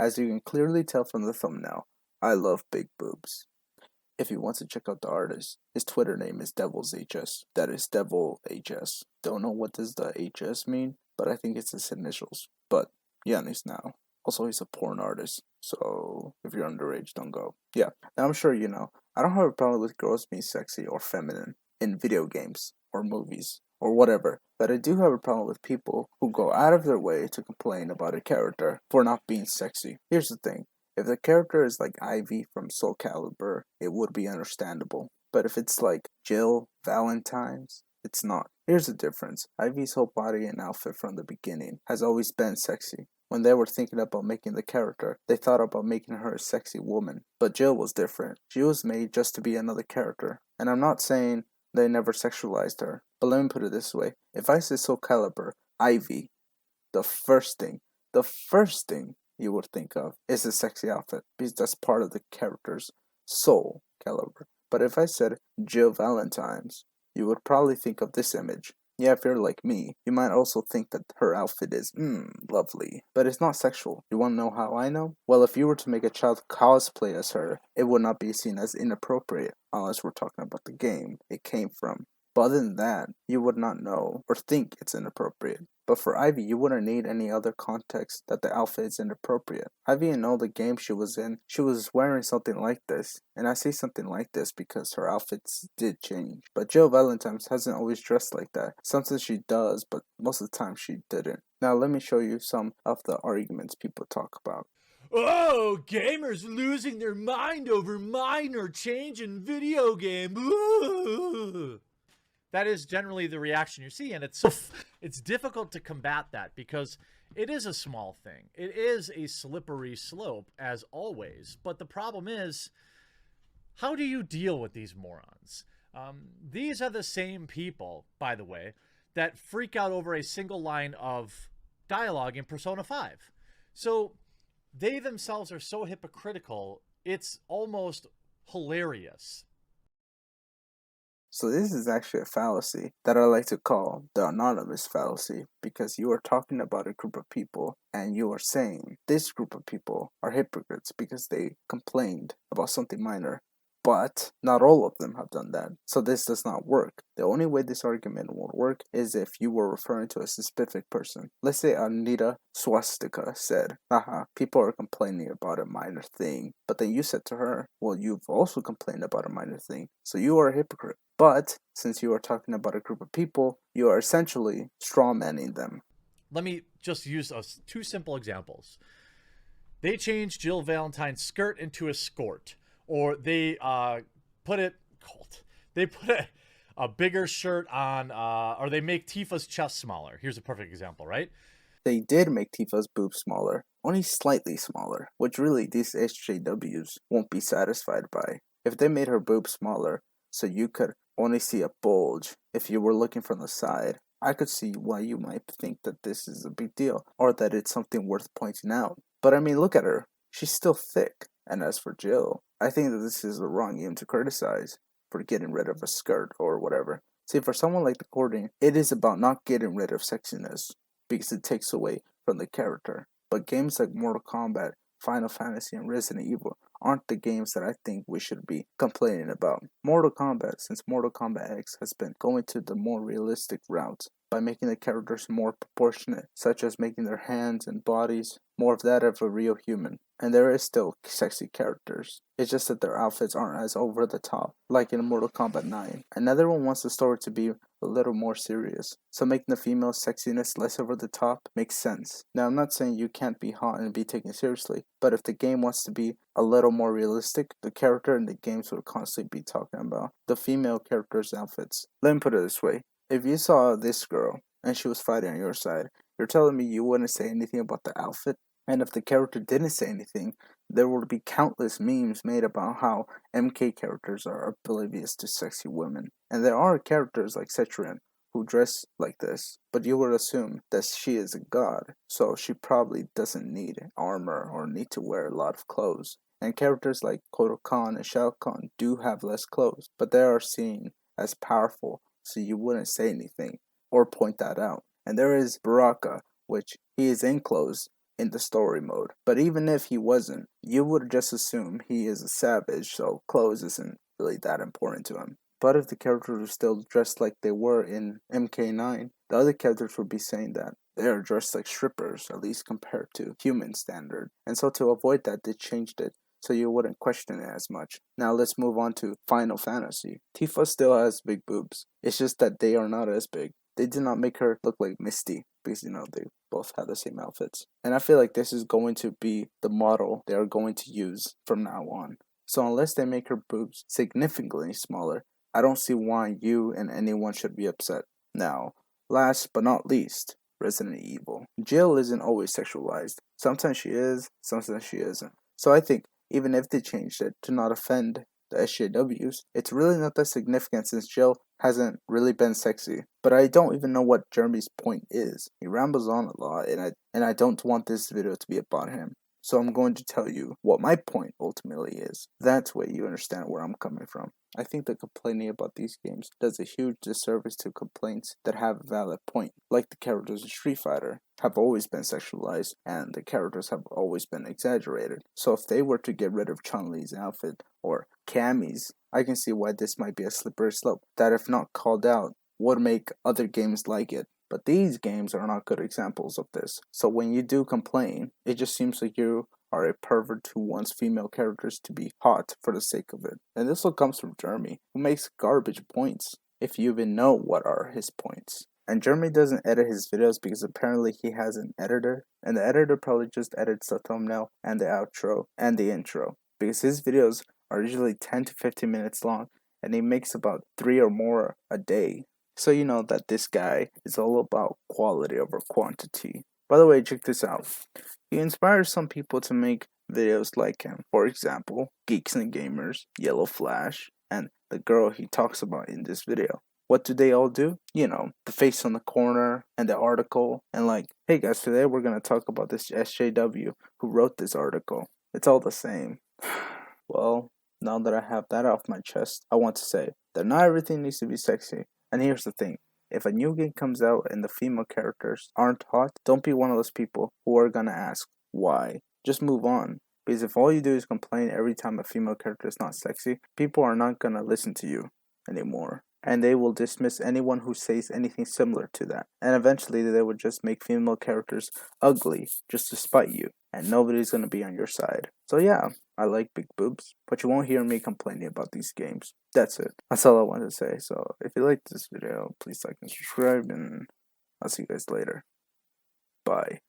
As you can clearly tell from the thumbnail, I love big boobs. If you want to check out the artist, his Twitter name is DevilsHS. That is DevilHS. Don't know what does the HS mean, but I think it's his initials. But Yanis now. Also, he's a porn artist, so if you're underage, don't go. Yeah, now I'm sure you know. I don't have a problem with girls being sexy or feminine in video games or movies or whatever, but I do have a problem with people who go out of their way to complain about a character for not being sexy. Here's the thing. If the character is like Ivy from Soul Calibur, it would be understandable. But if it's like Jill Valentine's, it's not. Here's the difference. Ivy's whole body and outfit from the beginning has always been sexy. When they were thinking about making the character, they thought about making her a sexy woman. But Jill was different. She was made just to be another character. And I'm not saying they never sexualized her. But let me put it this way. If I say Soul Calibur, Ivy, the first thing you would think of is a sexy outfit because that's part of the character's soul caliber. But if I said Jill Valentine's, you would probably think of this image. Yeah, if you're like me, you might also think that her outfit is, lovely. But it's not sexual. You wanna know how I know? Well, if you were to make a child cosplay as her, it would not be seen as inappropriate unless we're talking about the game it came from. But other than that, you would not know or think it's inappropriate. But for Ivy, you wouldn't need any other context that the outfit is inappropriate. Ivy in all the games she was in, she was wearing something like this. And I say something like this because her outfits did change. But Jill Valentine's hasn't always dressed like that. Sometimes she does, but most of the time she didn't. Now let me show you some of the arguments people talk about. Oh, gamers losing their mind over minor change in video game. Ooh. That is generally the reaction you see, and it's difficult to combat that because it is a small thing. It is a slippery slope, as always. But the problem is, how do you deal with these morons? These are the same people, by the way, that freak out over a single line of dialogue in Persona 5. So they themselves are so hypocritical, it's almost hilarious. So this is actually a fallacy that I like to call the anonymous fallacy because you are talking about a group of people and you are saying this group of people are hypocrites because they complained about something minor. But not all of them have done that. So this does not work. The only way this argument will work is if you were referring to a specific person. Let's say Anita Swastika said, haha, people are complaining about a minor thing. But then you said to her, well, you've also complained about a minor thing. So you are a hypocrite. But since you are talking about a group of people, you are essentially strawmanning them. Let me just use two simple examples. They changed Jill Valentine's skirt into a skirt, or they put it cold. They put a bigger shirt on, or they make Tifa's chest smaller. Here's a perfect example, right? They did make Tifa's boobs smaller, only slightly smaller, which really these SJWs won't be satisfied by. If they made her boobs smaller, so you could only see a bulge if you were looking from the side, I could see why you might think that this is a big deal, or that it's something worth pointing out. But I mean, look at her. She's still thick. And as for Jill, I think that this is the wrong aim to criticize for getting rid of a skirt or whatever. See, for someone like the Courting, it is about not getting rid of sexiness because it takes away from the character. But games like Mortal Kombat, Final Fantasy, and Resident Evil aren't the games that I think we should be complaining about. Mortal Kombat, since Mortal Kombat X has been going to the more realistic route by making the characters more proportionate, such as making their hands and bodies more of that of a real human. And there is still sexy characters. It's just that their outfits aren't as over the top, like in Mortal Kombat 9. Another one wants the story to be a little more serious, so making the female sexiness less over the top makes sense. Now, I'm not saying you can't be hot and be taken seriously, but if the game wants to be a little more realistic, the character in the games will constantly be talking about the female character's outfits. Let me put it this way. If you saw this girl and she was fighting on your side, you're telling me you wouldn't say anything about the outfit? And if the character didn't say anything, there would be countless memes made about how MK characters are oblivious to sexy women. And there are characters like Cetrin who dress like this, but you would assume that she is a god, so she probably doesn't need armor or need to wear a lot of clothes. And characters like Kodo Khan and Shao Kahn do have less clothes, but they are seen as powerful, so you wouldn't say anything or point that out. And there is Baraka, which he is in clothes in the story mode. But even if he wasn't, you would just assume he is a savage, so clothes isn't really that important to him. But if the characters were still dressed like they were in MK9, the other characters would be saying that they are dressed like strippers, at least compared to human standard. And so to avoid that, they changed it so you wouldn't question it as much. Now let's move on to Final Fantasy. Tifa still has big boobs. It's just that they are not as big. They did not make her look like Misty because, they both have the same outfits. And I feel like this is going to be the model they are going to use from now on. So unless they make her boobs significantly smaller, I don't see why you and anyone should be upset. Now, last but not least, Resident Evil. Jill isn't always sexualized. Sometimes she is, sometimes she isn't. So I think even if they changed it to not offend the SJWs, it's really not that significant since Jill hasn't really been sexy. But I don't even know what Jeremy's point is. He rambles on a lot, and I don't want this video to be about him. So I'm going to tell you what my point ultimately is. That way you understand where I'm coming from. I think that complaining about these games does a huge disservice to complaints that have a valid point, like the characters in Street Fighter have always been sexualized and the characters have always been exaggerated. So if they were to get rid of Chun-Li's outfit or Cammy's, I can see why this might be a slippery slope that, if not called out, would make other games like it. But these games are not good examples of this. So when you do complain, it just seems like you are a pervert who wants female characters to be hot for the sake of it. And this all comes from Jeremy, who makes garbage points, if you even know what are his points. And Jeremy doesn't edit his videos because apparently he has an editor, and the editor probably just edits the thumbnail and the outro and the intro, because his videos are usually 10 to 15 minutes long, and he makes about 3 or more a day. So you know that this guy is all about quality over quantity. By the way, check this out. He inspires some people to make videos like him. For example, Geeks and Gamers, Yellow Flash, and the girl he talks about in this video. What do they all do? The face on the corner and the article, and like, hey guys, today we're gonna talk about this SJW who wrote this article. It's all the same. Well, now that I have that off my chest, I want to say that not everything needs to be sexy. And here's the thing. If a new game comes out and the female characters aren't hot, don't be one of those people who are gonna ask why. Just move on. Because if all you do is complain every time a female character is not sexy, people are not gonna listen to you anymore. And they will dismiss anyone who says anything similar to that. And eventually they would just make female characters ugly just to spite you. And nobody's gonna be on your side. So yeah, I like big boobs, but you won't hear me complaining about these games. That's it. That's all I wanted to say. So if you liked this video, please like and subscribe, and I'll see you guys later. Bye.